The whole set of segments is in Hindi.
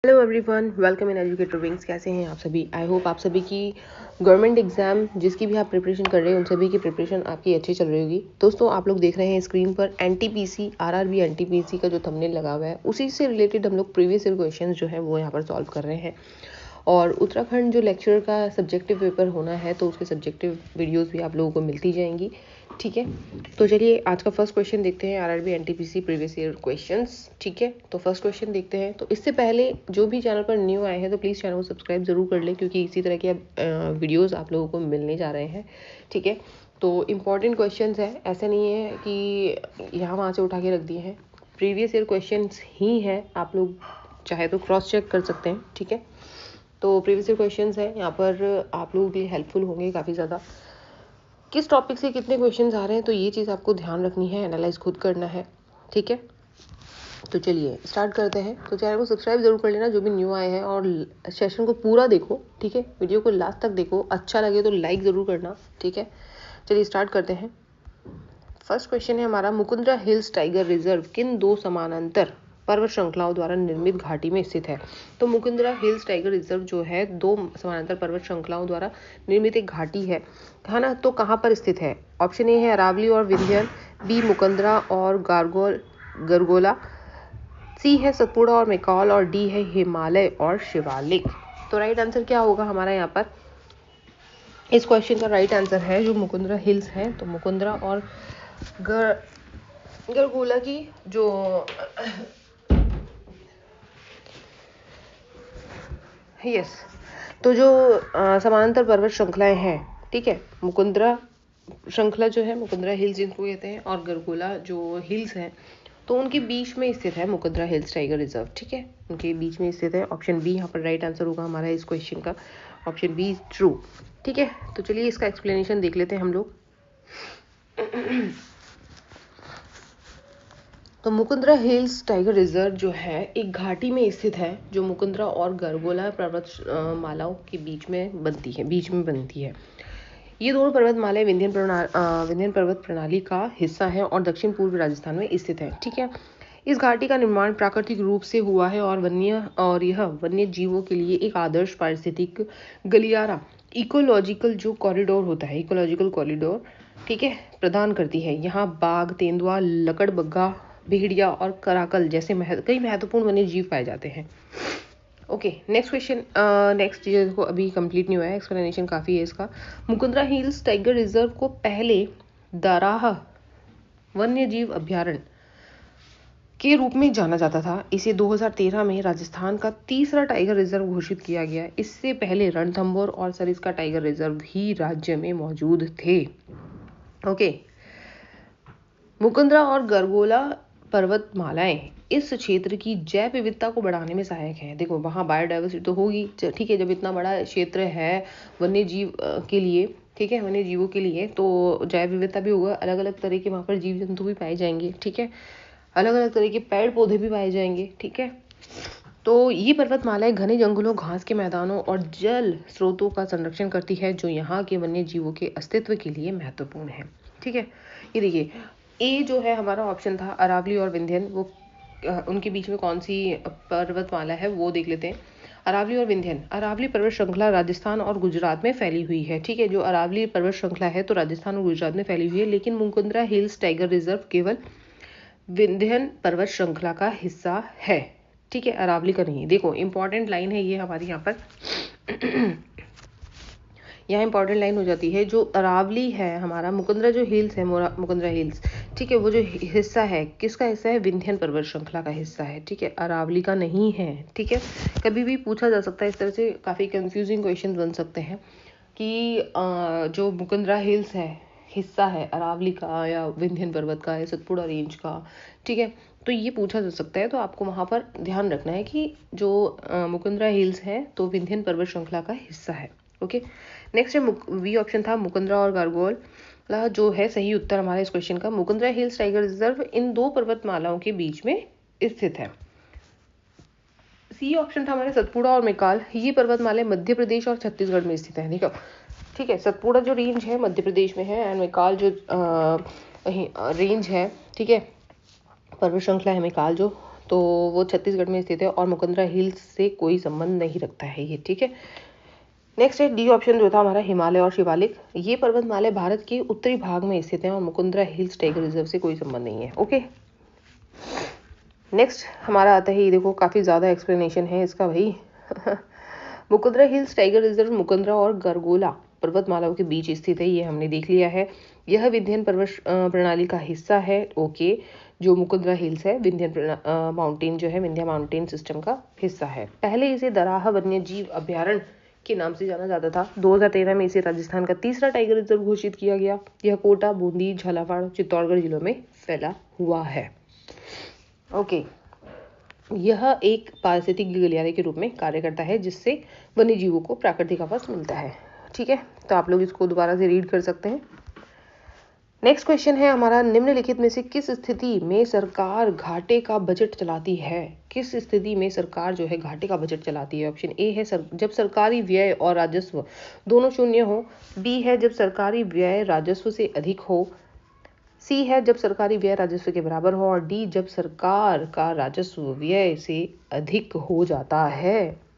Hello everyone, welcome in educator wings. कैसे हैं आप सभी? आई होप आप सभी की गवर्नमेंट एग्जाम जिसकी भी आप प्रिपरेशन कर रहे हैं उन सभी की प्रिपरेशन आपकी अच्छी चल रही होगी। दोस्तों, आप लोग देख रहे हैं स्क्रीन पर एनटीपीसी आरआरबी एनटीपीसी का जो थंबनेल लगा हुआ है उसी से रिलेटेड हम लोग प्रीवियस ईयर क्वेश्चंस जो है वो यहाँ पर सॉल्व कर रहे हैं। और उत्तराखंड जो लेक्चर का सब्जेक्टिव पेपर होना है तो उसके सब्जेक्टिव वीडियोस भी आप लोगों को मिलती जाएंगी। ठीक है, तो चलिए आज का फर्स्ट क्वेश्चन देखते हैं, RRB NTPC previous year questions. ठीक है, तो फर्स्ट क्वेश्चन देखते हैं। तो इससे पहले जो भी चैनल पर न्यू आए हैं तो प्लीज़ चैनल को सब्सक्राइब जरूर कर लें, क्योंकि इसी तरह के वीडियोस आप लोगों को मिलने जा रहे हैं। ठीक है, तो इम्पॉर्टेंट क्वेश्चंस है, ऐसा नहीं है कि यहाँ वहाँ से उठा के रख दिए हैं, प्रीवियस ईयर क्वेश्चंस ही हैं। आप लोग चाहे तो क्रॉस चेक कर सकते हैं। ठीक है, तो प्रीवियस ईयर क्वेश्चंस हैं, यहाँ पर आप लोगों के लिए हेल्पफुल होंगे काफ़ी ज़्यादा। किस टॉपिक से कितने क्वेश्चंस आ रहे हैं तो ये चीज़ आपको ध्यान रखनी है, एनालाइज खुद करना है। ठीक है, तो चलिए स्टार्ट करते हैं। तो चैनल को सब्सक्राइब जरूर कर लेना जो भी न्यू आए हैं, और सेशन को पूरा देखो। ठीक है, वीडियो को लास्ट तक देखो, अच्छा लगे तो लाइक ज़रूर करना। ठीक है, चलिए स्टार्ट करते हैं। फर्स्ट क्वेश्चन है हमारा, मुकुंदरा हिल्स टाइगर रिजर्व किन दो समानांतर पर्वत श्रृंखलाओं द्वारा निर्मित घाटी में स्थित है? तो मुकुंदरा हिल्स टाइगर रिजर्व जो है दो समानांतर पर्वत श्रृंखलाओं द्वारा निर्मित एक घाटी है ना। तो कहाँ पर स्थित है? ऑप्शन ए है अरावली और विंध्यन, बी मुकुंदरा और गरगोला, सी है सतपुड़ा और मैकाल, और डी है हिमालय और शिवालिक। तो राइट आंसर क्या होगा हमारा यहाँ पर? इस क्वेश्चन का राइट आंसर है जो मुकुंदरा हिल्स है, तो मुकुंदरा और गरगोला की जो यस तो जो समानांतर पर्वत श्रृंखलाएं हैं, ठीक है, मुकुंदरा श्रृंखला जो है, मुकुंदरा हिल्स जिनको कहते हैं, और गरगोला जो हिल्स हैं, तो उनके बीच में स्थित है मुकुंदरा हिल्स टाइगर रिजर्व। ठीक है, उनके बीच में स्थित है। ऑप्शन बी यहाँ पर राइट आंसर होगा हमारा इस क्वेश्चन का, ऑप्शन बी इज ट्रू। ठीक है, तो चलिए इसका एक्सप्लेनेशन देख लेते हैं हम लोग। तो मुकुंदरा हिल्स टाइगर रिजर्व जो है एक घाटी में स्थित है जो मुकुंदरा और गरगोला पर्वत मालाओं के बीच में बनती है। ये दोनों पर्वतमालाएं विंध्यन पर्वत प्रणाली का हिस्सा है और दक्षिण पूर्व राजस्थान में स्थित है। ठीक है, इस घाटी का निर्माण प्राकृतिक रूप से हुआ है और यह वन्य जीवों के लिए एक आदर्श पारिस्थितिक गलियारा इकोलॉजिकल जो कॉरिडोर होता है, इकोलॉजिकल कॉरिडोर, ठीक है, प्रदान करती है। यहाँ बाघ, तेंदुआ, लकड़बग्गा, भेड़िया और कराकल जैसे कई महत्वपूर्ण वन्य जीव पाए जाते हैं। ओके, नेक्स्ट क्वेश्चन, नेक्स्ट ये देखो अभी कंप्लीट नहीं हुआ है, एक्सप्लेनेशन काफ़ी है इसका। मुकुंदरा हिल्स टाइगर रिजर्व को पहले दाराह वन्य जीव अभ्यारण्य के रूप में जाना जाता था। इसे 2013 में राजस्थान का तीसरा टाइगर रिजर्व घोषित किया गया। इससे पहले रणथंभौर और सरिस्का टाइगर रिजर्व भी राज्य में मौजूद थे। ओके, मुकुंदरा और गरगोला पर्वतमालाएं इस क्षेत्र की जैव विविधता को बढ़ाने में सहायक हैं। देखो वहाँ बायोडाइवर्सिटी तो होगी, ठीक है, जब इतना बड़ा क्षेत्र है वन्य जीव के लिए, ठीक है, वन्य जीवों के लिए, तो जैव विविधता भी होगा, अलग अलग तरह के वहाँ पर जीव जंतु भी पाए जाएंगे। ठीक है, अलग अलग तरह के पेड़ पौधे भी पाए जाएंगे। ठीक है, तो ये पर्वतमालाएं घने जंगलों, घास के मैदानों और जल स्रोतों का संरक्षण करती है जो यहाँ के वन्य जीवों के अस्तित्व के लिए महत्वपूर्ण है। ठीक है, ये देखिए ए जो है हमारा ऑप्शन था अरावली और विंध्यन, वो उनके बीच में कौन सी पर्वतमाला है वो देख लेते हैं। अरावली और विंध्यन, अरावली पर्वत श्रृंखला राजस्थान और गुजरात में फैली हुई है। ठीक है, जो अरावली पर्वत श्रृंखला है तो राजस्थान और गुजरात में फैली हुई है, लेकिन मुकुंदरा हिल्स टाइगर रिजर्व केवल विंध्यन पर्वत श्रृंखला का हिस्सा है। ठीक है, अरावली का नहीं। देखो इंपॉर्टेंट लाइन है ये हमारी यहाँ पर यहाँ इंपॉर्टेंट लाइन हो जाती है, जो अरावली है हमारा, मुकुंदरा जो हिल्स है, मुकुंदरा हिल्स, ठीक है, वो जो हिस्सा है किसका हिस्सा है? विंध्यन पर्वत श्रृंखला का हिस्सा है। ठीक है, अरावली का नहीं है। ठीक है, कभी भी पूछा जा सकता है इस तरह से, काफ़ी कंफ्यूजिंग क्वेश्चन बन सकते हैं कि जो मुकुंदरा हिल्स है हिस्सा है अरावली का या विंध्यन पर्वत का या सतपुड़ा रेंज का, ठीक है, तो ये पूछा जा सकता है। तो आपको वहाँ पर ध्यान रखना है कि जो मुकुंदरा हिल्स है तो विंध्यन पर्वत श्रृंखला का हिस्सा है। ओके, नेक्स्ट है बी ऑप्शन था मुकुंदरा और गरगोला, जो है सही उत्तर हमारा इस क्वेश्चन का। Mukundra hills tiger reserve in दो पर्वतमालाओं के बीच में स्थित है। सी ऑप्शन था हमारे सतपुड़ा और मैकाल, ये पर्वतमालाएं मध्य प्रदेश और छत्तीसगढ़ में स्थित है। देखो, ठीक है, सतपुड़ा जो रेंज है मध्य प्रदेश में है, एंड मैकाल जो रेंज है, ठीक है, पर्वत श्रृंखला है मैकाल जो तो वो छत्तीसगढ़ में स्थित है और मुकुंदरा हिल्स से कोई संबंध नहीं रखता है ये, ठीक है। नेक्स्ट है डी ऑप्शन जो था हमारा, हिमालय और शिवालिक। ये पर्वतमाला भारत के उत्तरी भाग में स्थित है और मुकुंदरा हिल्स टाइगर रिजर्व से कोई संबंध नहीं है। ओके, नेक्स्ट हमारा आता है, ये देखो काफी ज्यादा एक्सप्लेनेशन है इसका भाई। Mukundra hills tiger reserve Mukundra और गरगोला पर्वतमालाओं के बीच स्थित है, ये हमने देख लिया है। यह विंध्यन पर्वत प्रणाली का हिस्सा है। ओके, जो मुकुंदरा हिल्स है विंध्यन माउंटेन जो है, विंध्या माउंटेन सिस्टम का हिस्सा है। पहले इसे दराहा वन्य जीव अभ्यारण्य के नाम से जाना जाता था। 2013 में इसे राजस्थान का तीसरा टाइगर रिजर्व घोषित किया गया। यह कोटा, बूंदी, झालावाड़, चित्तौड़गढ़ जिलों में फैला हुआ है। ओके, यह एक पारिस्थितिक गलियारे के रूप में कार्य करता है जिससे वन्य जीवों को प्राकृतिक आवास मिलता है। ठीक है, तो आप लोग इसको दोबारा से रीड कर सकते हैं। नेक्स्ट क्वेश्चन है हमारा, निम्नलिखित में से किस स्थिति में सरकार घाटे का बजट चलाती है? किस स्थिति में सरकार जो है घाटे का बजट चलाती है? ऑप्शन ए है जब सरकारी व्यय और राजस्व दोनों शून्य हो। बी है जब सरकारी व्यय राजस्व से अधिक हो। सी है जब सरकारी व्यय राजस्व के बराबर हो। और डी जब सरकार का राजस्व व्यय से अधिक हो जाता है।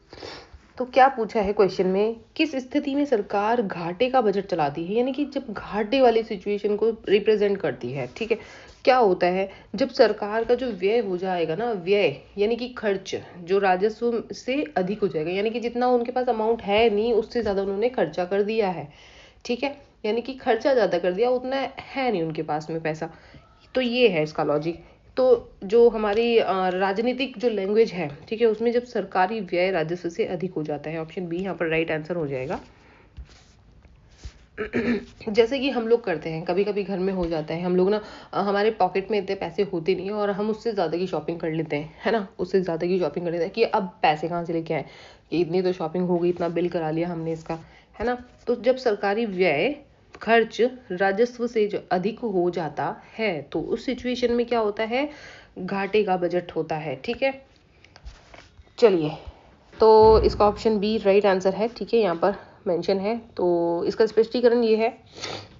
तो क्या पूछा है क्वेश्चन में, किस स्थिति में सरकार घाटे का बजट चलाती है, यानी कि जब घाटे वाली सिचुएशन को रिप्रेजेंट करती है। ठीक है, क्या होता है जब सरकार का जो व्यय हो जाएगा ना, व्यय यानी कि खर्च जो राजस्व से अधिक हो जाएगा, यानी कि जितना उनके पास अमाउंट है नहीं उससे ज्यादा उन्होंने खर्चा कर दिया है। ठीक है, यानी कि खर्चा ज्यादा कर दिया, उतना है नहीं उनके पास में पैसा। तो ये है इसका लॉजिक। तो जो हमारी राजनीतिक जो लैंग्वेज है, ठीक है, उसमें जब सरकारी व्यय राजस्व से अधिक हो जाता है, ऑप्शन बी यहाँ पर राइट आंसर हो जाएगा। जैसे कि हम लोग करते हैं, कभी कभी घर में हो जाता है, हम लोग ना हमारे पॉकेट में इतने पैसे होते नहीं और हम उससे ज़्यादा की शॉपिंग कर लेते हैं, है ना, उससे ज़्यादा की शॉपिंग कर लेते हैं कि अब पैसे कहाँ से लेके आए, कि इतनी तो शॉपिंग हो गई, इतना बिल करा लिया हमने इसका, है ना। तो जब सरकारी व्यय खर्च राजस्व से जो अधिक हो जाता है तो उस सिचुएशन में क्या होता है, घाटे का बजट होता है। ठीक है, चलिए, तो इसका ऑप्शन बी राइट आंसर है। ठीक है, यहाँ पर मेंशन है, तो इसका स्पष्टीकरण ये है,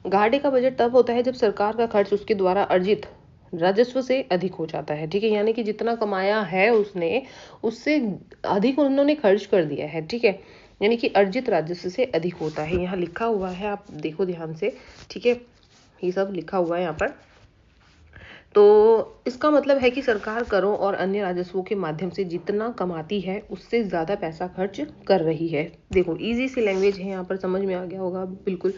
घाटे का बजट तब होता है जब सरकार का खर्च उसके द्वारा अर्जित राजस्व से अधिक हो जाता है। ठीक है, यानी कि जितना कमाया है उसने, उससे अधिक उन्होंने खर्च कर दिया है। ठीक है, यानी कि अर्जित राजस्व से अधिक होता है, यहाँ लिखा हुआ है, आप देखो ध्यान से। ठीक है, ये सब लिखा हुआ है यहाँ पर। तो इसका मतलब है कि सरकार करों और अन्य राजस्वों के माध्यम से जितना कमाती है उससे ज्यादा पैसा खर्च कर रही है। देखो इजी सी लैंग्वेज है, यहाँ पर समझ में आ गया होगा बिल्कुल।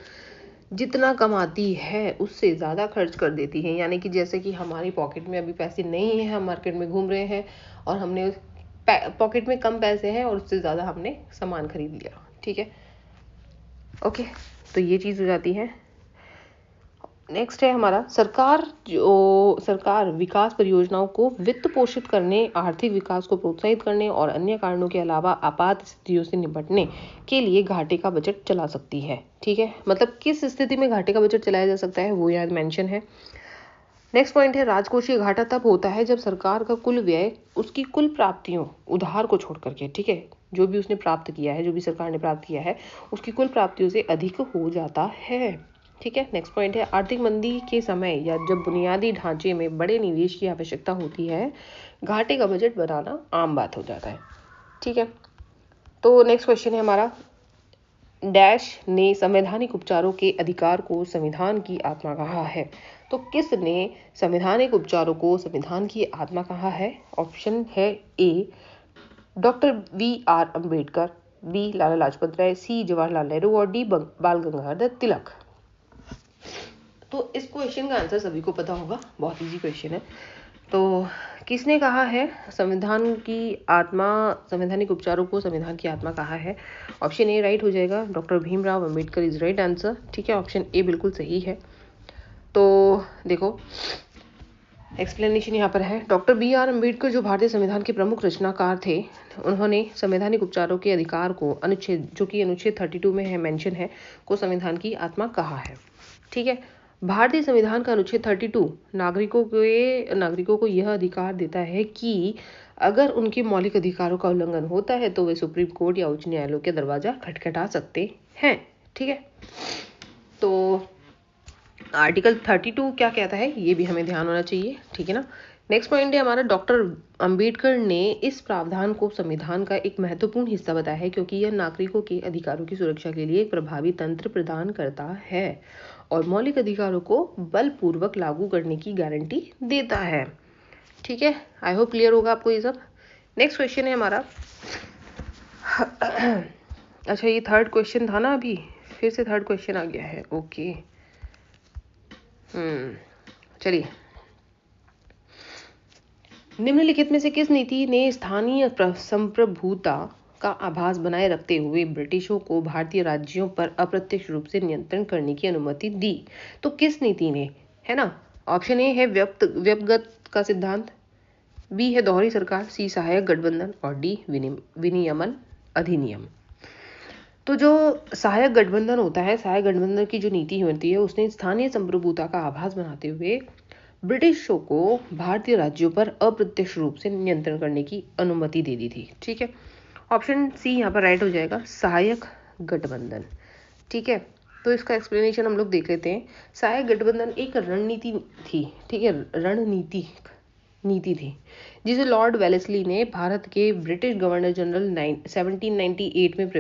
जितना कमाती है उससे ज्यादा खर्च कर देती है, यानी कि जैसे कि हमारी पॉकेट में अभी पैसे नहीं है, हम मार्केट में घूम रहे हैं और हमने पॉकेट में कम पैसे हैं और उससे ज्यादा हमने सामान खरीद लिया। ठीक है, ओके, तो ये चीज हो जाती है। नेक्स्ट है हमारा, सरकार विकास परियोजनाओं को वित्त पोषित करने, आर्थिक विकास को प्रोत्साहित करने और अन्य कारणों के अलावा आपात स्थितियों से निपटने के लिए घाटे का बजट चला सकती है। ठीक है, मतलब किस स्थिति में घाटे का बजट चलाया जा सकता है वो यहाँ मेंशन है। नेक्स्ट पॉइंट है, राजकोषीय घाटा तब होता है जब सरकार का कुल व्यय उसकी कुल प्राप्तियों उधार को छोड़ करके, ठीक है, जो भी उसने प्राप्त किया है, जो भी सरकार ने प्राप्त किया है उसकी कुल प्राप्तियों से अधिक हो जाता है। ठीक है, नेक्स्ट पॉइंट है, आर्थिक मंदी के समय या जब बुनियादी ढांचे में बड़े निवेश की आवश्यकता होती है घाटे का बजट बनाना आम बात हो जाता है। ठीक है, तो नेक्स्ट क्वेश्चन है हमारा, डैश ने संवैधानिक उपचारों के अधिकार को संविधान की आत्मा कहा है? तो किसने संवैधानिक उपचारों को संविधान की आत्मा कहा है? ऑप्शन है ए doctor VR. Ambedkar, B Lala Lajpat Rai, सी जवाहरलाल नेहरू और डी बाल गंगाधर तिलक। तो इस क्वेश्चन का आंसर सभी को पता होगा, बहुत इजी क्वेश्चन है। तो किसने कहा है संविधान की आत्मा, संवैधानिक उपचारों को संविधान की आत्मा कहा है? ऑप्शन ए राइट हो जाएगा, doctor Bhimrao Ambedkar is right answer. ठीक है, ऑप्शन ए बिल्कुल सही है। तो देखो एक्सप्लेनेशन यहाँ पर है, डॉक्टर बी.आर. अम्बेडकर जो भारतीय संविधान के प्रमुख रचनाकार थे, उन्होंने संवैधानिक उपचारों के अधिकार को अनुच्छेद, जो कि अनुच्छेद 32 में है, मेंशन है, को संविधान की आत्मा कहा है। ठीक है, भारतीय संविधान का अनुच्छेद 32 नागरिकों को यह अधिकार देता है कि अगर उनके मौलिक अधिकारों का उल्लंघन होता है तो वे सुप्रीम कोर्ट या उच्च न्यायालय के दरवाजा खटखटा सकते हैं। ठीक है, तो आर्टिकल 32 क्या कहता है ये भी हमें ध्यान होना चाहिए। ठीक है ना, नेक्स्ट पॉइंट है हमारा, डॉक्टर अंबेडकर ने इस प्रावधान को संविधान का एक महत्वपूर्ण हिस्सा बताया है क्योंकि यह नागरिकों के अधिकारों की सुरक्षा के लिए एक प्रभावी तंत्र प्रदान करता है और मौलिक अधिकारों को बलपूर्वक लागू करने की गारंटी देता है। ठीक है, आई होप क्लियर होगा आपको ये सब। नेक्स्ट क्वेश्चन है हमारा अच्छा ये थर्ड क्वेश्चन था ना, अभी फिर से थर्ड क्वेश्चन आ गया है। ओके चलिए, निम्नलिखित में से किस नीति ने स्थानीय संप्रभुता का आभास बनाए रखते हुए ब्रिटिशों को भारतीय राज्यों पर अप्रत्यक्ष रूप से नियंत्रण करने की अनुमति दी? तो किस नीति ने, है ना। ऑप्शन ए है व्यक्तिगत का सिद्धांत, बी है दोहरी सरकार, सी सहायक गठबंधन और डी विनियमन अधिनियम। तो जो सहायक गठबंधन होता है, सहायक गठबंधन की जो नीति होती है उसने स्थानीय संप्रभुता का आभास बनाते हुए ब्रिटिशों को भारतीय राज्यों पर अप्रत्यक्ष रूप से नियंत्रण करने की अनुमति दे दी थी। ठीक है, ऑप्शन सी यहाँ पर राइट हो जाएगा, सहायक गठबंधन। ठीक है, तो इसका एक्सप्लेनेशन हम लोग देख लेते हैं। सहायक गठबंधन एक रणनीति थी, ठीक है, रणनीतिक नीति थी जिसे लॉर्ड वेलेस्ली ने भारत के ब्रिटिश गवर्नर जनरल 1798 में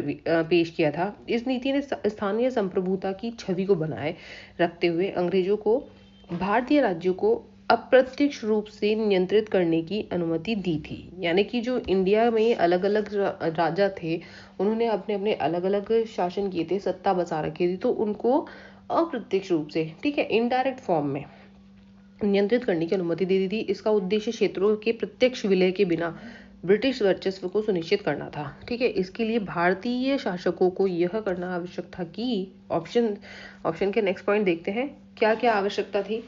पेश किया था। इस नीति ने स्थानीय संप्रभुता की छवि को बनाए रखते हुए अंग्रेजों को भारतीय राज्यों को अप्रत्यक्ष रूप से नियंत्रित करने की अनुमति दी थी। यानी कि जो इंडिया में अलग अलग राजा थे, उन्होंने अपने अपने अलग अलग शासन किए थे, सत्ता बसा रखी थी, तो उनको अप्रत्यक्ष रूप से, ठीक है, इनडायरेक्ट फॉर्म में नियंत्रित करने की अनुमति दे दी थी। इसका उद्देश्य क्षेत्रों के प्रत्यक्ष विलय के बिना ब्रिटिश वर्चस्व को सुनिश्चित करना था। ठीक है, इसके लिए भारतीय शासकों को यह करना आवश्यक था कि ऑप्शन के नेक्स्ट पॉइंट देखते हैं क्या क्या आवश्यकता थी।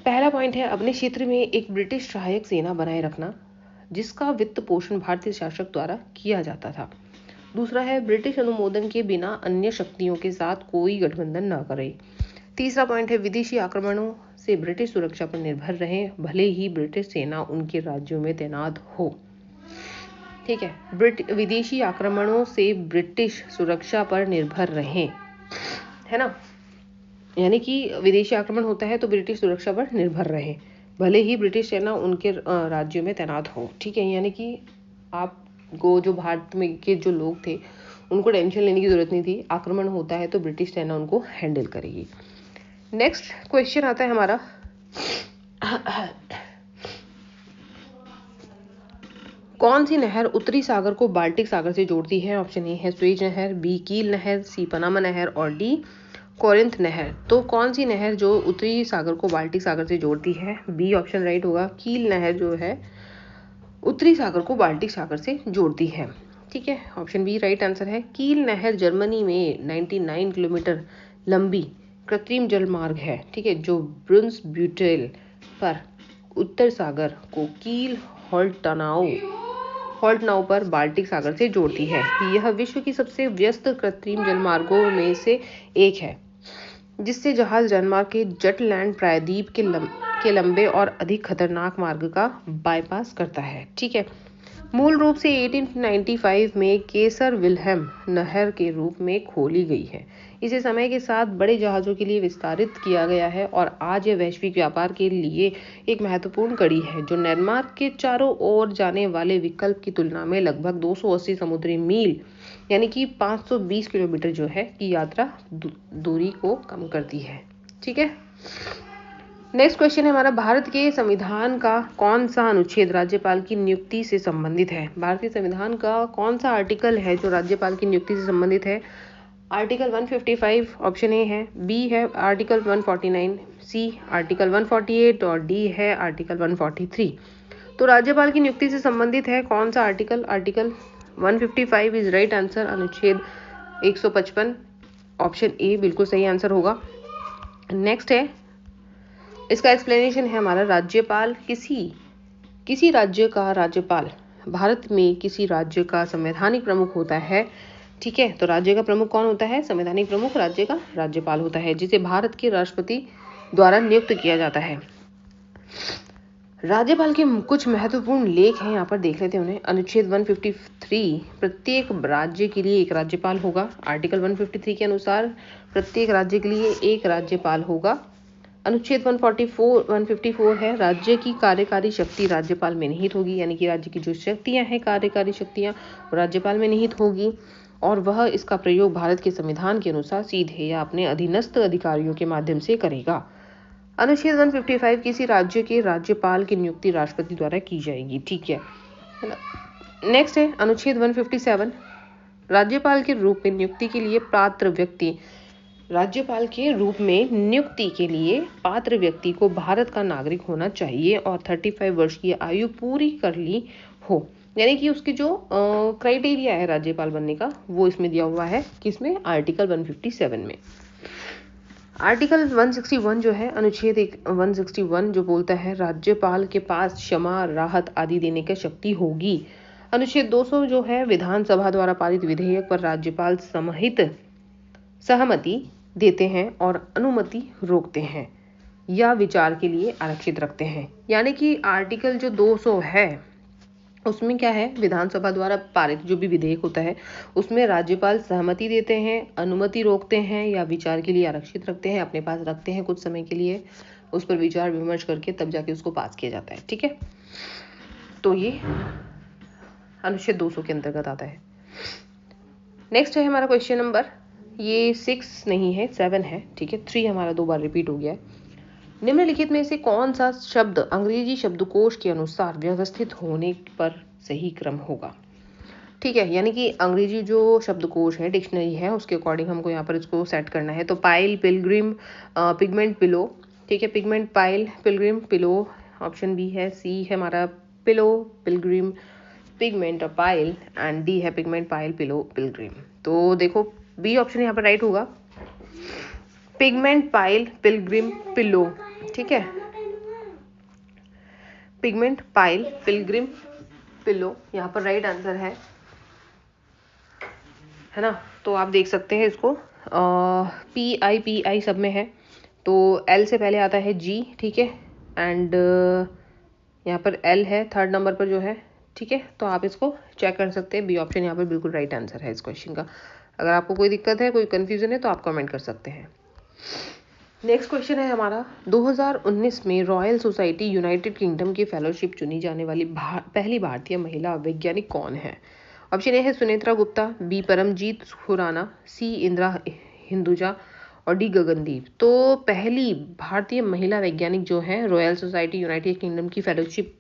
पहला पॉइंट है अपने क्षेत्र में एक ब्रिटिश सहायक सेना बनाए रखना जिसका वित्त पोषण भारतीय शासक द्वारा किया जाता था। दूसरा है ब्रिटिश अनुमोदन के बिना अन्य शक्तियों के साथ कोई गठबंधन न करे। तीसरा पॉइंट है विदेशी आक्रमणों से ब्रिटिश सुरक्षा पर निर्भर रहें, भले ही ब्रिटिश सेना उनके राज्यों में तैनात हो। ठीक है, विदेशी आक्रमणों से ब्रिटिश सुरक्षा पर निर्भर रहें, है ना, यानी कि विदेशी आक्रमण होता है तो ब्रिटिश सुरक्षा पर निर्भर रहे, भले ही ब्रिटिश सेना उनके राज्यों में तैनात हो। ठीक है, यानी कि आपको जो भारत में के जो लोग थे उनको टेंशन लेने की जरूरत नहीं थी, आक्रमण होता है तो ब्रिटिश सेना उनको हैंडल करेगी। नेक्स्ट क्वेश्चन आता है हमारा, कौन सी नहर उत्तरी सागर को बाल्टिक सागर से जोड़ती है? ऑप्शन ए है स्वेज नहर, बी कील नहर, सी पनामा नहर और डी कोरिंथ नहर। तो कौन सी नहर जो उत्तरी सागर को बाल्टिक सागर से जोड़ती है? बी ऑप्शन राइट होगा, कील नहर जो है उत्तरी सागर को बाल्टिक सागर से जोड़ती है। ठीक है, ऑप्शन बी राइट आंसर है। कील नहर जर्मनी में 99 किलोमीटर लंबी कृत्रिम जल मार्ग है, ठीक है, जो ब्रुन्सब्यूटेल पर उत्तर सागर को कील हॉल्टनाउ पर बाल्टिक सागर से जोड़ती है। यह विश्व की सबसे व्यस्त कृत्रिम जलमार्गों में से एक है जिससे जहाज जलमार्ग के जटलैंड प्रायद्वीप के लंबे और अधिक खतरनाक मार्ग का बाईपास करता है। ठीक है, मूल रूप से 1895 में केसर विल्हेम नहर के रूप में खोली गई है। इसे समय के साथ बड़े जहाजों के लिए विस्तारित किया गया है और आज यह वैश्विक व्यापार के लिए एक महत्वपूर्ण कड़ी है जो डेनमार्क के चारों ओर जाने वाले विकल्प की तुलना में लगभग 280 समुद्री मील यानी कि 520 किलोमीटर जो है की यात्रा दूरी को कम करती है। ठीक है, नेक्स्ट क्वेश्चन है हमारा, भारत के संविधान का कौन सा अनुच्छेद राज्यपाल की नियुक्ति से संबंधित है? भारतीय संविधान का कौन सा आर्टिकल है जो राज्यपाल की नियुक्ति से संबंधित है? आर्टिकल 155 ऑप्शन ए है, बी है आर्टिकल 149, सी आर्टिकल 148 और डी है आर्टिकल 143। तो राज्यपाल की नियुक्ति से संबंधित है कौन सा article? Article 155 is right answer, अनुच्छेद 155 ऑप्शन ए बिल्कुल सही आंसर होगा। नेक्स्ट है, इसका एक्सप्लेनेशन है हमारा, राज्यपाल किसी राज्य का राज्यपाल भारत में किसी राज्य का संवैधानिक प्रमुख होता है। ठीक है, तो राज्य का प्रमुख कौन होता है? संवैधानिक प्रमुख राज्य का राज्यपाल होता है जिसे भारत के राष्ट्रपति द्वारा नियुक्त किया जाता है। राज्यपाल के कुछ महत्वपूर्ण लेख हैं, यहाँ पर देख लेते हैं उन्हें। अनुच्छेद 153 प्रत्येक राज्य के लिए एक राज्यपाल होगा। आर्टिकल 153 के अनुसार प्रत्येक राज्य के लिए एक राज्यपाल होगा। अनुच्छेद 154 है, राज्य की कार्यकारी शक्ति राज्यपाल में निहित होगी, यानी कि राज्य की जो शक्तियां हैं, कार्यकारी शक्तियां, वो राज्यपाल में निहित होगी और वह इसका प्रयोग भारत के संविधान के अनुसार सीधे या अपने अधीनस्थ अधिकारियों के माध्यम से करेगा। अनुच्छेद 155 किसी राज्य के राज्यपाल की नियुक्ति राष्ट्रपति द्वारा की जाएगी, ठीक है ना। नेक्स्ट है अनुच्छेद 157, राज्यपाल के रूप में नियुक्ति के लिए पात्र व्यक्ति, राज्यपाल के रूप में नियुक्ति के लिए पात्र व्यक्ति को भारत का नागरिक होना चाहिए और 35 वर्ष की आयु पूरी कर ली हो, यानी कि उसकी जो क्राइटेरिया है राज्यपाल बनने का वो इसमें दिया हुआ है, किसमें, आर्टिकल 157 में। आर्टिकल 161 जो है, अनुच्छेद 161 जो बोलता है राज्यपाल के पास क्षमा, राहत आदि देने की शक्ति होगी। अनुच्छेद 200 जो है, विधानसभा द्वारा पारित विधेयक पर राज्यपाल सहमति देते हैं और अनुमति रोकते हैं या विचार के लिए आरक्षित रखते हैं, यानी कि आर्टिकल जो 200 है उसमें क्या है, विधानसभा द्वारा पारित जो भी विधेयक होता है उसमें राज्यपाल सहमति देते हैं, अनुमति रोकते हैं या विचार के लिए आरक्षित रखते हैं, अपने पास रखते हैं कुछ समय के लिए, उस पर विचार विमर्श करके तब जाके उसको पास किया जाता है, ठीक है। तो ये अनुच्छेद 200 के अंतर्गत आता है। नेक्स्ट है हमारा क्वेश्चन नंबर, ये 6 नहीं है 7 है, ठीक है, 3 हमारा 2 बार रिपीट हो गया है। निम्नलिखित में से कौन सा शब्द अंग्रेजी शब्दकोश के अनुसार व्यवस्थित होने पर सही क्रम होगा, ठीक है, यानी कि अंग्रेजी जो शब्दकोश है, डिक्शनरी है, उसके अकॉर्डिंग हमको यहाँ पर इसको सेट करना है। तो पाइल, पिलग्रिम, पिगमेंट, पिलो, ठीक है, pigment, pile, pilgrim, pillow, option B है, सी है हमारा पिलो, पिलग्रिम, पिगमेंट और पाइल, एंड डी है पिगमेंट, पाइल, पिलो, पिलग्रिम। तो देखो बी ऑप्शन यहाँ पर राइट होगा, पिगमेंट, पाइल, पिलग्रिम, पिलो, ठीक है, पिगमेंट, पाइल, पिलग्रिम, पिलो यहाँ पर राइट आंसर है ना। तो आप देख सकते हैं इसको, PI सब में है, तो L से पहले आता है G, ठीक है, एंड यहाँ पर L है थर्ड नंबर पर जो है, ठीक है, तो आप इसको चेक कर सकते हैं, बी ऑप्शन यहाँ पर बिल्कुल राइट आंसर है इस क्वेश्चन का। अगर आपको कोई दिक्कत है, कोई कंफ्यूजन है तो आप कमेंट कर सकते हैं। नेक्स्ट क्वेश्चन है हमारा, 2019 में रॉयल सोसाइटी यूनाइटेड किंगडम की फेलोशिप चुनी जाने वाली पहली भारतीय महिला वैज्ञानिक कौन है। ऑप्शन ए है सुनेत्रा गुप्ता, बी परमजीत खुराना, सी इंदिरा हिंदुजा और डी गगनदीप। तो पहली भारतीय महिला वैज्ञानिक जो है रॉयल सोसाइटी यूनाइटेड किंगडम की फेलोशिप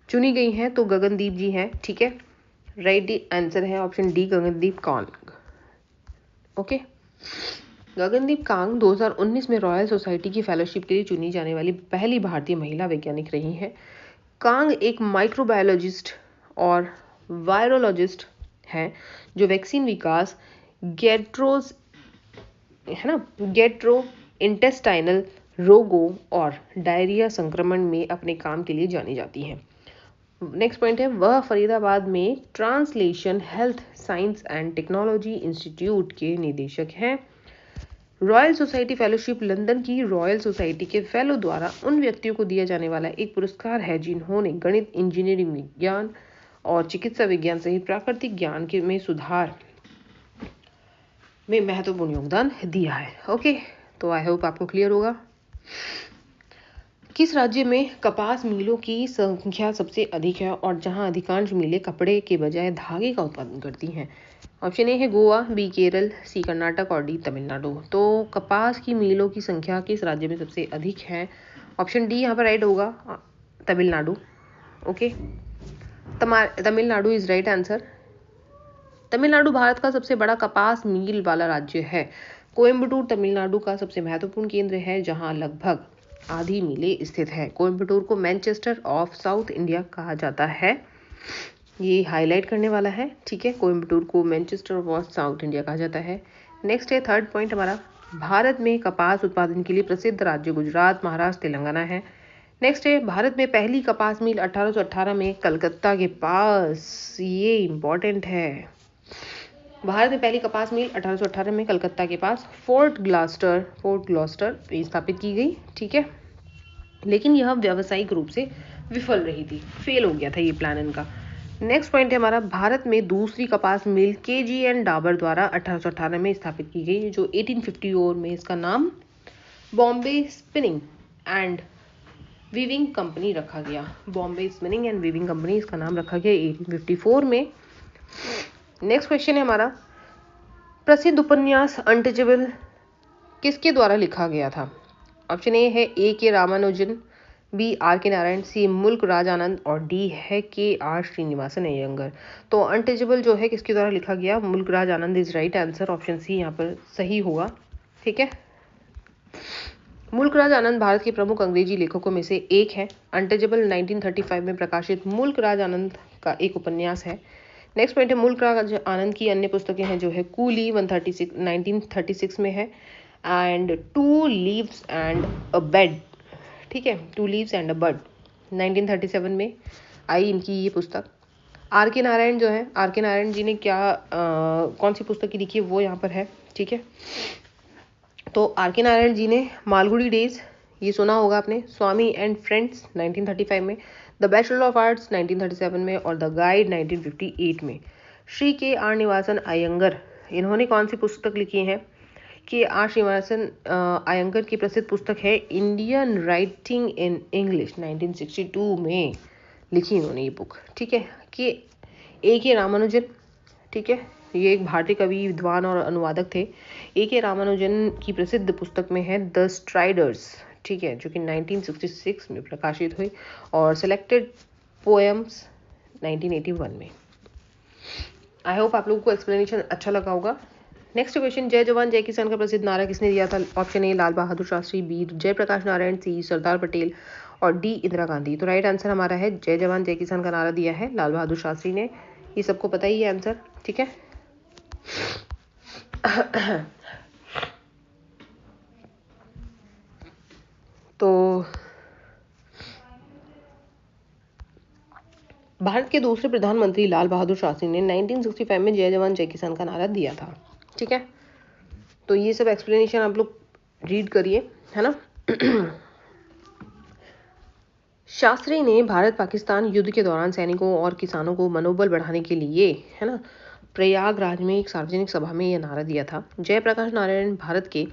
चुनी गई हैं, तो गगनदीप जी हैं, ठीक है, राइट आंसर है option D, Gagandeep Kang. Okay, Gagandeep Kang 2019 में रॉयल सोसाइटी की फेलोशिप के लिए चुनी जाने वाली पहली भारतीय महिला वैज्ञानिक रही हैं। कांग एक माइक्रोबायोलॉजिस्ट और वायरोलॉजिस्ट हैं जो वैक्सीन विकास, गैस्ट्रो इंटेस्टाइनल रोगों और डायरिया संक्रमण में अपने काम के लिए जानी जाती हैं। नेक्स्ट पॉइंट है, वह फरीदाबाद में translation health science and technology institute के निदेशक हैं। रॉयल सोसाइटी फेलोशिप लंदन की रॉयल सोसाइटी के फेलो द्वारा उन व्यक्तियों को दिया जाने वाला एक पुरस्कार है जिन्होंने गणित, इंजीनियरिंग विज्ञान और चिकित्सा विज्ञान सहित प्राकृतिक ज्ञान के में सुधार में महत्वपूर्ण योगदान दिया है। ओके, तो आई होप आपको क्लियर होगा। किस राज्य में कपास मिलों की संख्या सबसे अधिक है और जहां अधिकांश मिलें कपड़े के बजाय धागे का उत्पादन करती हैं। ऑप्शन ए है गोवा, बी केरल, सी कर्नाटक और डी तमिलनाडु। तो कपास की मिलों की संख्या किस राज्य में सबसे अधिक है, ऑप्शन डी यहाँ पर राइट होगा, Tamil Nadu. Okay, Tamil Nadu is right answer. Tamil Nadu Bharat का सबसे बड़ा कपास मिल वाला राज्य है। कोयम्बटूर तमिलनाडु का सबसे महत्वपूर्ण केंद्र है जहां लगभग आधी मिलें स्थित है। कोयम्बटूर को मैनचेस्टर ऑफ साउथ इंडिया कहा जाता है, ये हाईलाइट करने वाला है, ठीक है, कोयम्बटूर को मैनचेस्टर ऑफ साउथ इंडिया कहा जाता है। नेक्स्ट है थर्ड पॉइंट हमारा, भारत में कपास उत्पादन के लिए प्रसिद्ध राज्य गुजरात, महाराष्ट्र, तेलंगाना है। नेक्स्ट है, भारत में पहली कपास मिल 1818 में कलकत्ता के पास, ये इंपॉर्टेंट है, भारत में पहली कपास मिल 1818 में कलकत्ता के पास फोर्ट ग्लॉस्टर में स्थापित की गई, ठीक है, लेकिन यह व्यावसायिक रूप से विफल रही थी, फेल हो गया था ये प्लान इनका। नेक्स्ट पॉइंट है हमारा, भारत में दूसरी कपास मिल KGN डाबर द्वारा 1818 में स्थापित की गई, जो 1854 में इसका नाम Bombay spinning and weaving company रखा गया। Bombay spinning and weaving company इसका नाम रखा गया 1854 में। नेक्स्ट क्वेश्चन है हमारा, प्रसिद्ध उपन्यास अनटचेबल किसके द्वारा लिखा गया था? ऑप्शन ए के रामानुजन, बी आर के नारायण, सी मुल्क राज आनंद और डी है के आर श्रीनिवासन अयंगर। तो अनटचेबल जो है किसके द्वारा लिखा गया? Mulk Raj Anand is right answer, option C यहाँ पर सही होगा। ठीक है, मुल्क राज आनंद भारत के प्रमुख अंग्रेजी लेखकों में से एक है। अनटचेबल 1935 में प्रकाशित मुल्क राज आनंद का एक उपन्यास है। नेक्स्ट पॉइंट है, मुल्क राज आनंद की अन्य पुस्तकें हैं जो है कूली 1936 में है and Two Leaves and a Bed. ठीक है, Two Leaves and a Bird 1937 में आई इनकी ये पुस्तक। आर के नारायण जो है, आर के नारायण जी ने कौन सी पुस्तक की लिखी है वो यहाँ पर है। ठीक है, तो आर के नारायण जी ने मालगुडी डेज ये सुना होगा आपने, स्वामी एंड फ्रेंड्स 1935 में, द बैचलर ऑफ आर्ट्स 1937 में और द गाइड 1958 में। श्री के आर निवासन अयंगर इन्होंने कौन सी पुस्तक लिखी है? के आर श्रीनिवासन अयंगर की प्रसिद्ध पुस्तक है इंडियन राइटिंग इन इंग्लिश 1962 में लिखी इन्होंने ये बुक। ठीक है, कि ए के रामानुजन, ठीक है, ये एक भारतीय कवि, विद्वान और अनुवादक थे। ए के रामानुजन की प्रसिद्ध पुस्तक में है द स्ट्राइडर्स, ठीक है, जो कि 1966 में प्रकाशित हुई, और सेलेक्टेड पोएम्स 1981 में। आई होप आप लोगों को एक्सप्लेनेशन अच्छा लगा होगा। नेक्स्ट क्वेश्चन, जय जवान जय किसान का प्रसिद्ध नारा किसने दिया था? Option A Lal Bahadur Shastri, B Jayaprakash Narayan, C Sardar Patel और डी इंदिरा गांधी। तो राइट आंसर हमारा है जय जवान जय किसान का नारा दिया है लाल बहादुर शास्त्री ने। ये सबको पता ही है आंसर। ठीक है, तो भारत के दूसरे प्रधानमंत्री लाल बहादुर शास्त्री ने 1965 में जय जवान जय किसान का नारा दिया था। ठीक है, तो ये सब एक्सप्लेनेशन आप लोग रीड करिए, है ना। शास्त्री ने भारत पाकिस्तान युद्ध के दौरान सैनिकों और किसानों को मनोबल बढ़ाने के लिए, है ना, प्रयागराज में एक सार्वजनिक सभा में यह नारा दिया था। जयप्रकाश नारायण भारत के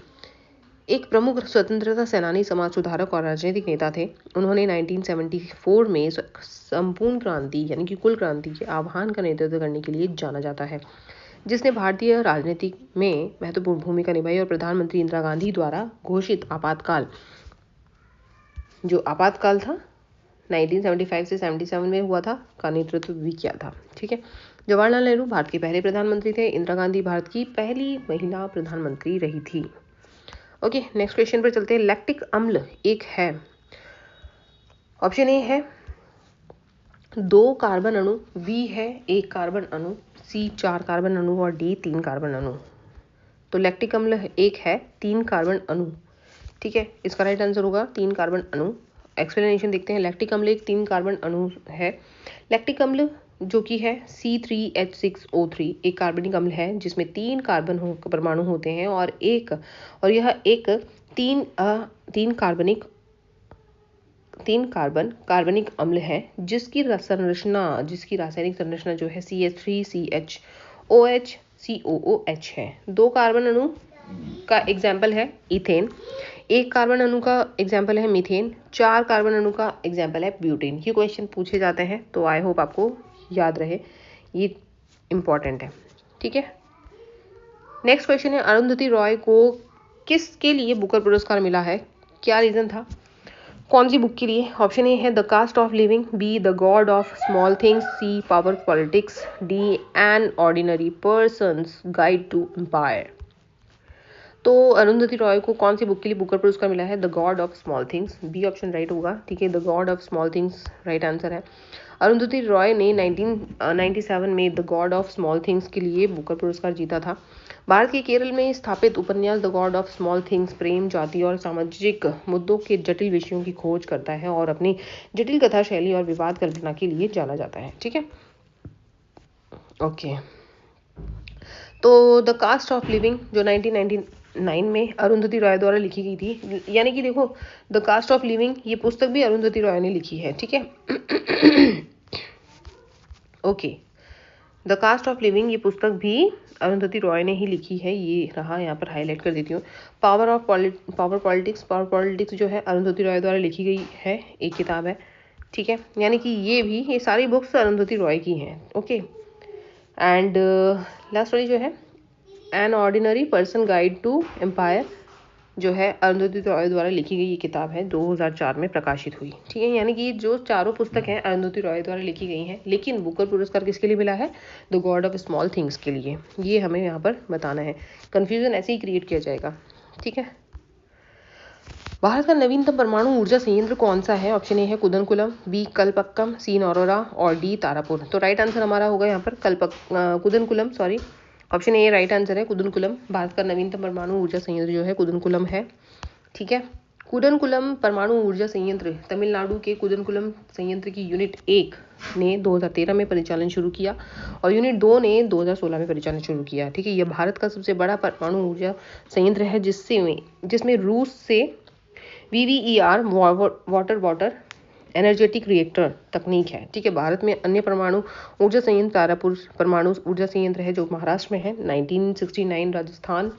एक प्रमुख स्वतंत्रता सेनानी, समाज सुधारक और राजनीतिक नेता थे। उन्होंने 1974 में संपूर्ण क्रांति यानी कि कुल क्रांति के आह्वान का नेतृत्व करने के लिए जाना जाता है, जिसने भारतीय राजनीति में महत्वपूर्ण भूमिका निभाई और प्रधानमंत्री इंदिरा गांधी द्वारा घोषित आपातकाल, जो आपातकाल था 1975 से 77 में हुआ था, का नेतृत्व भी किया था। ठीक है, जवाहरलाल नेहरू भारत के पहले प्रधानमंत्री थे। इंदिरा गांधी भारत की पहली महिला प्रधानमंत्री रही थी। ओके, नेक्स्ट क्वेश्चन पर चलते हैं। लैक्टिक अम्ल एक है, ऑप्शन ए है 2 कार्बन अणु, बी है 1 कार्बन अणु, सी 4 कार्बन अणु और डी 3 कार्बन अणु। तो लैक्टिक अम्ल एक है 3 कार्बन अणु। ठीक है, इसका राइट आंसर होगा 3 कार्बन अणु। एक्सप्लेनेशन देखते हैं। लैक्टिक अम्ल एक 3 कार्बन अणु है। लैक्टिक अम्ल जो कि है C3H6O3 एक कार्बनिक अम्ल है जिसमें 3 कार्बन परमाणु होते हैं और यह एक 3 कार्बनिक अम्ल है जिसकी रासायनिक संरचना जो है CH3CHOH है। 2 कार्बन अणु का एग्जाम्पल है इथेन, 1 कार्बन अणु का एग्जाम्पल है मीथेन, 4 कार्बन अणु का एग्जाम्पल है ब्यूटेन। ये क्वेश्चन पूछे जाते हैं, तो आई होप आपको याद रहे, ये इंपॉर्टेंट है। ठीक है, नेक्स्ट क्वेश्चन है, अरुंधति रॉय को किसके लिए बुकर पुरस्कार मिला है? क्या रीजन था? कौन सी बुक के लिए? ऑप्शन ए है The Cost of Living, B The God of Small Things, C Power Politics, D An Ordinary Person's Guide to Empire. तो अरुंधति रॉय को कौन सी बुक के लिए बुकर पुरस्कार मिला है? The God of Small Things, B option right होगा। ठीक है, The God of Small Things right answer है। अरुंधति रॉय ने 1997 में The God of Small Things के लिए बुकर पुरस्कार जीता था। भारत के केरल में स्थापित उपन्यास the God of Small Things प्रेम, जाति और सामाजिक मुद्दों के जटिल विषयों की खोज करता है और अपनी जटिल कथा शैली और विवाद कल्पना के लिए जाना जाता है। ठीक है, ओके, तो द कास्ट ऑफ लिविंग जो 1999 में अरुंधति रॉय द्वारा लिखी गई थी, यानी कि देखो द कास्ट ऑफ लिविंग ये पुस्तक भी अरुंधति रॉय ने लिखी है। ठीक है, okay, The Cost of Living, ये पुस्तक भी अरुंधति रॉय ने ही लिखी है, ये रहा, यहाँ पर हाईलाइट कर देती हूँ। पावर पॉलिटिक्स जो है अरुंधति रॉय द्वारा लिखी गई है, एक किताब है, ठीक है। यानी कि ये सारी बुक्स अरुंधति रॉय की हैं, ओके। एंड लास्ट वाली जो है An Ordinary Person Guide to Empire, जो है अरुंधति रॉय द्वारा लिखी गई ये किताब है, 2004 में प्रकाशित हुई, ठीक है। यानी कि जो चारों पुस्तक हैं अरुंधति रॉय द्वारा लिखी गई हैं, लेकिन बुकर पुरस्कार किसके लिए मिला है? The God of Small Things के लिए। ये हमें यहाँ पर बताना है, कंफ्यूजन ऐसे ही क्रिएट किया जाएगा, ठीक है। भारत का नवीनतम परमाणु ऊर्जा संयंत्र कौन सा है? ऑप्शन ए है कुदनकुलम, बी कलपक्कम, सी नौरोरा और डी तारापुर। तो राइट आंसर हमारा होगा यहाँ पर Kudankulam, sorry, option A right answer है कुदनकुलम। भारत का नवीनतम परमाणु ऊर्जा संयंत्र जो है कुदनकुलम है, ठीक है। कुदनकुलम परमाणु ऊर्जा संयंत्र तमिलनाडु के कुदनकुलम संयंत्र की यूनिट 1 ने 2013 में परिचालन शुरू किया और यूनिट 2 ने 2016 में परिचालन शुरू किया, ठीक है। यह भारत का सबसे बड़ा परमाणु ऊर्जा संयंत्र है जिसमें रूस से VVER वाटर एनर्जेटिक रिएक्टर तकनीक है, ठीक है। भारत में अन्य परमाणु ऊर्जा संयंत्र तारापुर परमाणु ऊर्जा संयंत्र है जो महाराष्ट्र में है, 1969 राजस्थान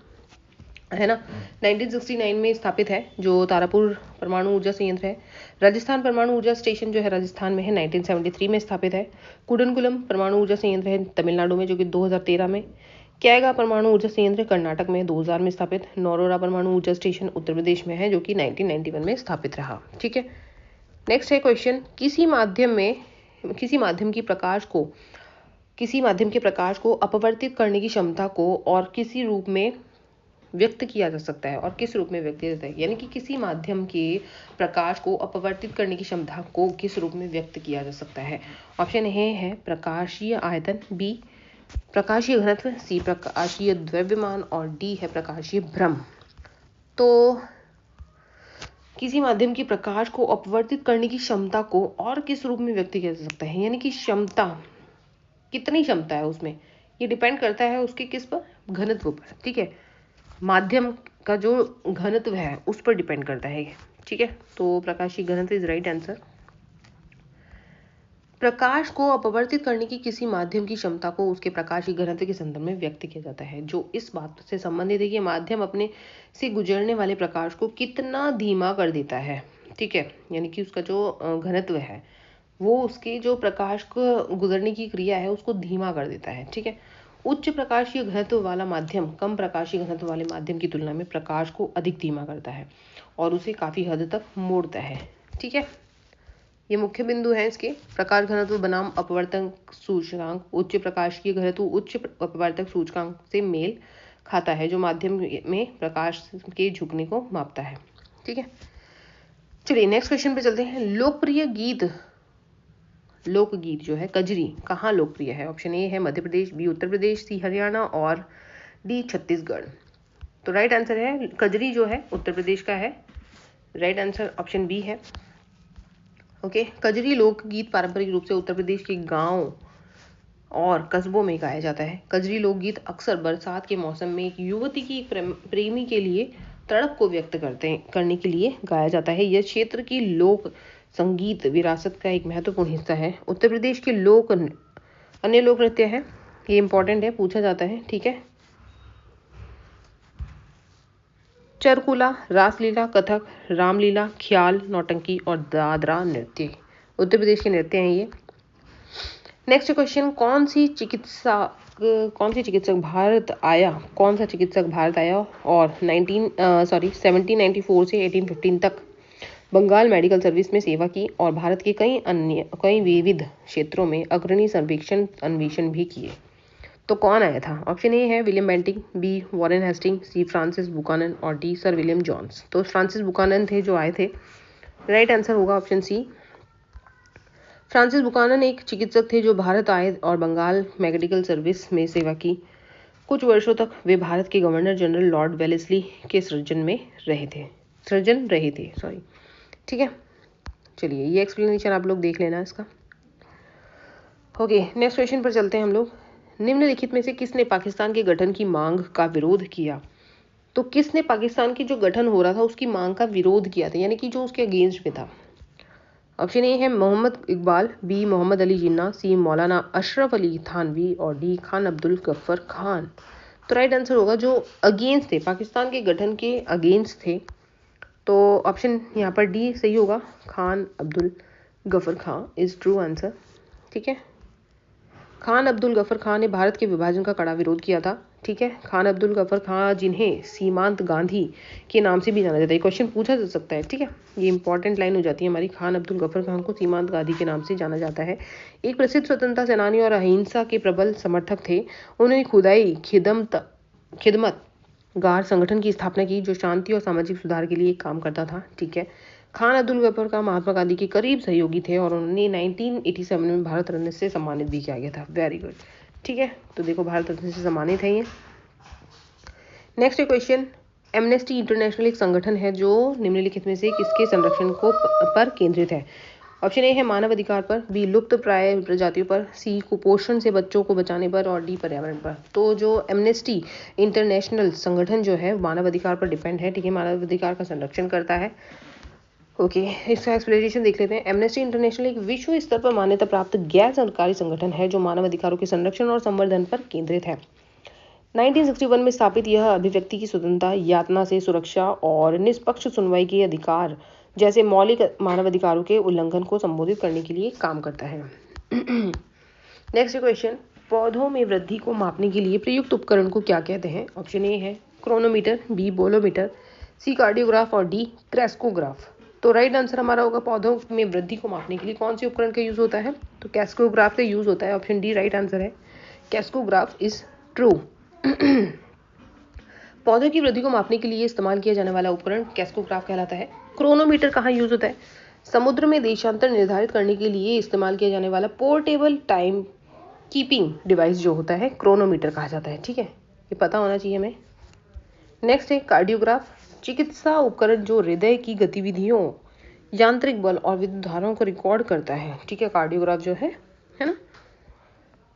है ना, 1969 में स्थापित है जो तारापुर परमाणु ऊर्जा संयंत्र है। राजस्थान परमाणु ऊर्जा स्टेशन जो है राजस्थान में है, 1973 में स्थापित है। कुडनकुलम परमाणु ऊर्जा संयंत्र है तमिलनाडु में, जो कि 2013 में। कैगा परमाणु ऊर्जा संयंत्र कर्नाटक में 2000 में स्थापित। नौरोरा परमाणु ऊर्जा स्टेशन उत्तर प्रदेश में है, जो कि 1991 में स्थापित रहा, ठीक है। नेक्स्ट है क्वेश्चन, किसी माध्यम के प्रकाश को अपवर्तित करने की क्षमता को और किसी रूप में व्यक्त किया जा सकता है, और किस रूप में व्यक्त किया जाता है? यानी कि किसी माध्यम के प्रकाश को अपवर्तित करने की क्षमता को किस रूप में व्यक्त किया जा सकता है? ऑप्शन ए है प्रकाशीय आयतन, बी प्रकाशीय घनत्व, सी प्रकाशीय द्रव्यमान और डी है प्रकाशीय भ्रम। तो किसी माध्यम की प्रकाश को अपवर्तित करने की क्षमता को और किस रूप में व्यक्त किया जा सकता है, यानी कि क्षमता, कितनी क्षमता है उसमें, ये डिपेंड करता है उसके किस पर? घनत्व पर, ठीक है। माध्यम का जो घनत्व है उस पर डिपेंड करता है, ठीक है। तो प्रकाशीय घनत्व इज राइट आंसर। प्रकाश को अपवर्तित करने की किसी माध्यम की क्षमता को उसके प्रकाशीय घनत्व के संदर्भ में व्यक्त किया जाता है, जो इस बात से संबंधित है कि माध्यम अपने से गुजरने वाले प्रकाश को कितना धीमा कर देता है, ठीक है। यानी कि उसका जो घनत्व है वो उसके जो प्रकाश को गुजरने की क्रिया है उसको धीमा कर देता है, ठीक है। उच्च प्रकाशीय घनत्व वाला माध्यम कम प्रकाशीय घनत्व वाले माध्यम की तुलना में प्रकाश को अधिक धीमा करता है और उसे काफी हद तक मोड़ता है, ठीक है। ये मुख्य बिंदु है इसके। प्रकाश घनत्व बनाम अपवर्तक सूचकांक, उच्च प्रकाशीय घनत्व उच्च अपवर्तक सूचकांक से मेल खाता है, जो माध्यम में प्रकाश के झुकने को मापता है, ठीक है। चलिए नेक्स्ट क्वेश्चन पे चलते हैं। लोकगीत जो है कजरी कहाँ लोकप्रिय है? ऑप्शन ए है मध्य प्रदेश, बी उत्तर प्रदेश, सी हरियाणा और डी छत्तीसगढ़। तो राइट आंसर है कजरी जो है उत्तर प्रदेश का है, राइट आंसर ऑप्शन बी है, ओके। कजरी लोकगीत पारंपरिक रूप से उत्तर प्रदेश के गांव और कस्बों में गाया जाता है। कजरी लोकगीत अक्सर बरसात के मौसम में एक युवती की प्रेमी के लिए तड़प को व्यक्त करने के लिए गाया जाता है। यह क्षेत्र की लोक संगीत विरासत का एक महत्वपूर्ण हिस्सा है। उत्तर प्रदेश के अन्य लोक नृत्य है, ये इंपॉर्टेंट है, पूछा जाता है, ठीक है। चरकुला, रासलीला, कथक, रामलीला, ख्याल, नौटंकी और दादरा नृत्य उत्तर प्रदेश के नृत्य हैं ये। नेक्स्ट क्वेश्चन, कौन सा चिकित्सक भारत आया और 1794 से 1815 तक बंगाल मेडिकल सर्विस में सेवा की और भारत के कई विविध क्षेत्रों में अग्रणी अन्वेषण भी किए? तो कौन आया था? ऑप्शन ए है William Bentinck, B Warren Hastings, C Francis Buchanan और डी सर विलियम जॉन्स। तो फ्रांसिस बुकानन थे जो आए थे, राइट आंसर होगा ऑप्शन सी। फ्रांसिस बुकानन एक चिकित्सक थे जो भारत आए और बंगाल मेडिकल सर्विस में सेवा की। कुछ वर्षों तक वे भारत के गवर्नर जनरल लॉर्ड वेलेस्ली के सर्जन रहे थे, ठीक है। चलिए ये एक्सप्लेनेशन आप लोग देख लेना इसका, ओके। नेक्स्ट क्वेश्चन पर चलते हैं हम लोग। निम्नलिखित में से किसने पाकिस्तान के गठन की मांग का विरोध किया? तो किसने पाकिस्तान की जो गठन हो रहा था उसकी मांग का विरोध किया था, यानी कि जो उसके अगेंस्ट में था? ऑप्शन ए है मोहम्मद इकबाल, बी मोहम्मद अली जिन्ना, सी मौलाना अशरफ अली थानवी और डी खान अब्दुल गफ्फर खान। तो राइट आंसर होगा जो अगेंस्ट थे, पाकिस्तान के गठन के अगेंस्ट थे, तो ऑप्शन यहाँ पर डी सही होगा, Khan Abdul Ghaffar Khan is true answer. ठीक है, खान अब्दुल गफ्फर खान ने भारत के विभाजन का कड़ा विरोध किया था। ठीक है, खान अब्दुल गफ्फर खान जिन्हें सीमांत गांधी के नाम से भी जाना जाता है, क्वेश्चन पूछा जा सकता है। ठीक है, ये इंपॉर्टेंट लाइन हो जाती है हमारी, खान अब्दुल गफ्फर खान को सीमांत गांधी के नाम से जाना जाता है। एक प्रसिद्ध स्वतंत्रता सेनानी और अहिंसा के प्रबल समर्थक थे। उन्होंने खुदाई खिदमत गार संगठन की स्थापना की जो शांति और सामाजिक सुधार के लिए काम करता था। ठीक है, खान अब्दुल गफ्फर का महात्मा गांधी के करीब सहयोगी थे और उन्हें 1987 में भारत रत्न से सम्मानित भी किया गया था। Very good. ठीक है, तो देखो भारत रत्न से सम्मानित है ये। नेक्स्ट क्वेश्चन, एमनेस्टी इंटरनेशनल एक संगठन है जो निम्नलिखित में से किसके संरक्षण को पर केंद्रित है। ऑप्शन ए है मानव अधिकार पर, बी लुप्त प्राय प्रजातियों पर, सी कुपोषण से बच्चों को बचाने पर और डी पर्यावरण पर। तो जो एमनेस्टी इंटरनेशनल संगठन जो है मानव अधिकार पर डिपेंड है। ठीक है, मानव अधिकार का संरक्षण करता है। ओके, इसका एक्सप्लेनेशन देख लेते हैं। एमनेस्टी इंटरनेशनल एक विश्व स्तर पर मान्यता प्राप्त गैर सरकारी संगठन है जो मानव अधिकारों के संरक्षण और संवर्धन पर केंद्रित है। 1961 में स्थापित यह अभिव्यक्ति की स्वतंत्रता, यातना से सुरक्षा और निष्पक्ष सुनवाई के अधिकार जैसे मौलिक मानव अधिकारों के उल्लंघन को संबोधित करने के लिए काम करता है। नेक्स्ट क्वेश्चन, पौधों में वृद्धि को मापने के लिए प्रयुक्त उपकरण को क्या कहते हैं। ऑप्शन ए है क्रोनोमीटर, बी बोलोमीटर, सी कार्डियोग्राफ और डी क्रेस्कोग्राफ। तो राइट आंसर हमारा होगा पौधों में वृद्धि को मापने के लिए कौन से उपकरण का यूज होता है, तो क्रेस्कोग्राफ का यूज होता है। ऑप्शन डी राइट आंसर है, क्रेस्कोग्राफ इज ट्रू। पौधों की वृद्धि को मापने के लिए इस्तेमाल किया जाने वाला उपकरण क्रेस्कोग्राफ कहलाता है। क्रोनोमीटर कहाँ यूज होता है, समुद्र में देशांतर निर्धारित करने के लिए इस्तेमाल किया जाने वाला पोर्टेबल टाइम कीपिंग डिवाइस जो होता है क्रोनोमीटर कहा जाता है। ठीक है, ये पता होना चाहिए हमें। नेक्स्ट है कार्डियोग्राफ, चिकित्सा उपकरण जो हृदय की गतिविधियों, यांत्रिक बल और विद्युत धाराओं को रिकॉर्ड करता है। ठीक है, कार्डियोग्राफ जो है ना।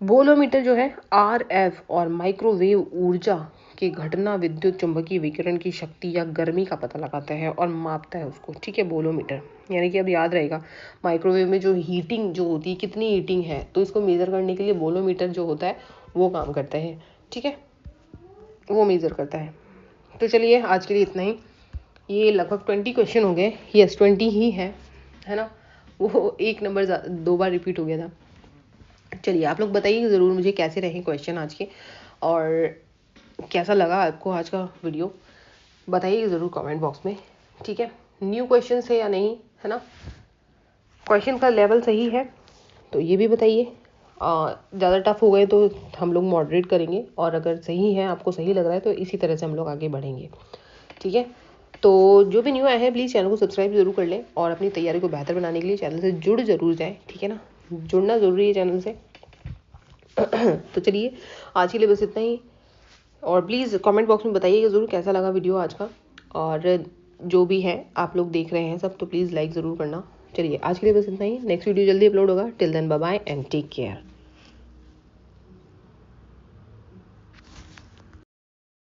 बोलोमीटर जो है आरएफ और माइक्रोवेव ऊर्जा के घटना विद्युत चुंबकीय विकिरण की शक्ति या गर्मी का पता लगाता है और मापता है उसको। ठीक है, बोलोमीटर यानी कि अब याद रहेगा माइक्रोवेव में जो हीटिंग जो होती है कितनी हीटिंग है, तो इसको मेजर करने के लिए बोलोमीटर जो होता है वो काम करता है। ठीक है, वो मेजर करता है। तो चलिए आज के लिए इतना ही। ये लगभग 20 क्वेश्चन हो गए। यस 20 ही है ना, वो एक नंबर 2 बार रिपीट हो गया था। चलिए आप लोग बताइए ज़रूर मुझे कैसे रहे क्वेश्चन आज के, और कैसा लगा आपको आज का वीडियो, बताइए ज़रूर कमेंट बॉक्स में। ठीक है, न्यू क्वेश्चन है या नहीं, है ना, क्वेश्चन का लेवल सही है तो ये भी बताइए। ज़्यादा टफ हो गए तो हम लोग मॉडरेट करेंगे, और अगर सही है आपको सही लग रहा है तो इसी तरह से हम लोग आगे बढ़ेंगे। ठीक है, तो जो भी न्यू आए हैं प्लीज़ चैनल को सब्सक्राइब जरूर कर लें और अपनी तैयारी को बेहतर बनाने के लिए चैनल से जुड़ जरूर जाएँ। ठीक है ना, जुड़ना ज़रूरी है चैनल से। तो चलिए आज के लिए बस इतना ही, और प्लीज़ कमेंट बॉक्स में बताइएगा ज़रूर कैसा लगा वीडियो आज का, और जो भी है आप लोग देख रहे हैं सब तो प्लीज़ लाइक ज़रूर करना। चलिए आज के लिए बस इतना ही, नेक्स्ट वीडियो जल्दी अपलोड होगा। Till then bye bye and take care.